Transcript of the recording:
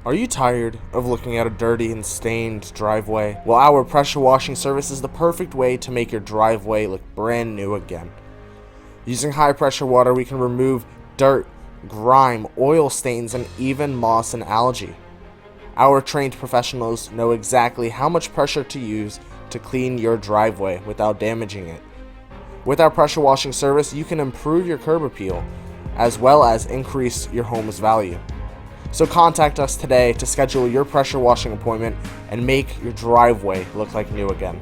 Are you tired of looking at a dirty and stained driveway? Well, our pressure washing service is the perfect way to make your driveway look brand new again. Using high pressure water, we can remove dirt, grime, oil stains, and even moss and algae. Our trained professionals know exactly how much pressure to use to clean your driveway without damaging it. With our pressure washing service, you can improve your curb appeal as well as increase your home's value. So contact us today to schedule your pressure washing appointment and make your driveway look like new again.